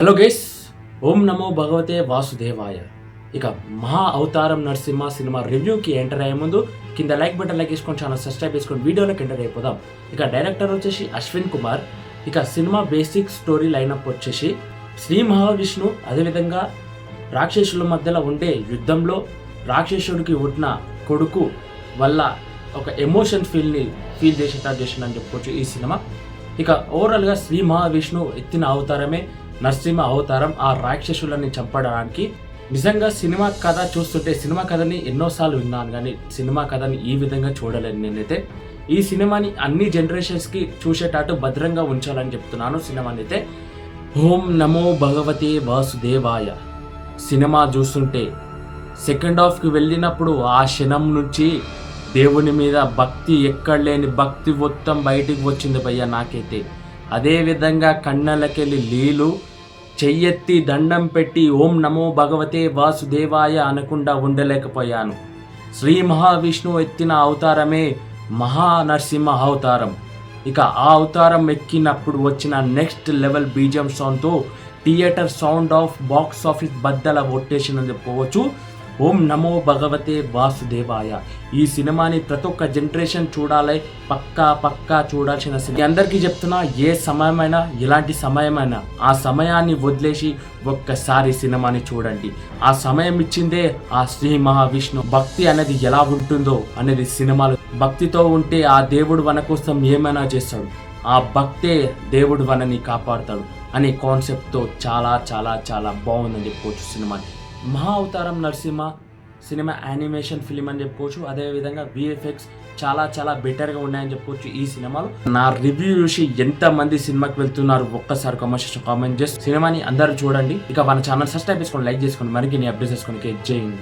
Hello guys, ఓం నమో భగవతే వాసుదేవాయ. ఇక మహా అవతారం నరసింహ సినిమా రివ్యూకి ఎంటర్ అయ్యే ముందు కింద లైక్ బటన్ లైక్ చేసుకొని ఛానల్ సబ్స్క్రైబ్ చేసుకొని వీడియోలోకి ఎంటర్ అయిపోదాం. ఇక డైరెక్టర్ వచ్చేసి అశ్విన్ కుమార్. ఇక సినిమా బేసిక్ స్టోరీ లైనప్ వచ్చేసి శ్రీ మహావిష్ణు అదేవిధంగా రాక్షసుల మధ్యలో ఉండే యుద్ధంలో రాక్షసుడికి పుట్టిన కొడుకు వల్ల ఒక ఎమోషన్ ఫీల్ చేసేటట్టు చేసిందని చెప్పుకోవచ్చు ఈ సినిమా. ఇక ఓవరాల్గా శ్రీ మహావిష్ణు ఎత్తిన అవతారమే నరసింహ అవతారం, ఆ రాక్షసులని చంపడానికి. నిజంగా సినిమా కథ చూస్తుంటే సినిమా కథని ఎన్నోసార్లు విన్నాను, కానీ సినిమా కథని ఈ విధంగా చూడలేను నేనైతే. ఈ సినిమాని అన్ని జనరేషన్స్కి చూసేటట్టు భద్రంగా ఉంచాలని చెప్తున్నాను సినిమాని అయితే. ఓం నమో భగవతే వాసుదేవాయ సినిమా చూస్తుంటే సెకండ్ హాఫ్కి వెళ్ళినప్పుడు ఆ క్షణం నుంచి దేవుని మీద భక్తి ఎక్కడ లేని భక్తి మొత్తం బయటికి వచ్చింది భయ్య నాకైతే. అదేవిధంగా కన్నలకెళ్ళి నీళ్ళు చెయ్యెత్తి దండం పెట్టి ఓం నమో భగవతే వాసుదేవాయ అనకుండా ఉండలేకపోయాను. శ్రీ మహావిష్ణువు ఎత్తిన అవతారమే మహానరసింహ అవతారం. ఇక ఆ అవతారం ఎక్కినప్పుడు వచ్చిన నెక్స్ట్ లెవెల్ బీజిఎం సౌండ్తో theatre sound of box office బద్దల కొట్టేసిందని చెప్పుకోవచ్చు. ఓం నమో భగవతే వాసుదేవాయ. ఈ సినిమాని ప్రతి ఒక్క జనరేషన్ చూడాలి, పక్కా చూడాల్సిన సినిమా. అందరికీ చెప్తున్నా, ఏ సమయమైనా ఎలాంటి సమయమైనా ఆ సమయాన్ని వదిలేసి ఒక్కసారి సినిమాని చూడండి. ఆ సమయం ఇచ్చిందే ఆ శ్రీ మహావిష్ణు. భక్తి అనేది ఎలా ఉంటుందో అనేది సినిమాలు. భక్తితో ఉంటే ఆ దేవుడు మన కోసం ఏమైనా చేస్తాడు, ఆ భక్తే దేవుడు మనని కాపాడుతాడు అనే కాన్సెప్ట్తో చాలా చాలా చాలా బాగుందని చెప్పుకోవచ్చు సినిమాని. మహా అవతారం నరసింహ సినిమా యానిమేషన్ ఫిలిం అని చెప్పుకోవచ్చు. అదేవిధంగా విఎఫ్ఎక్స్ చాలా చాలా బెటర్గా ఉన్నాయని చెప్పుకోవచ్చు ఈ సినిమాలో. నా రివ్యూ చూసి ఎంతమంది సినిమాకి వెళ్తున్నారు ఒక్కసారి కామెంట్ చేసి సినిమాని అందరూ చూడండి. ఇక మన ఛానల్ సబ్స్క్రైబ్ చేసుకొని లైక్ చేసుకొని మరిన్ని అప్డేట్స్ చేసుకొని జై హింద్.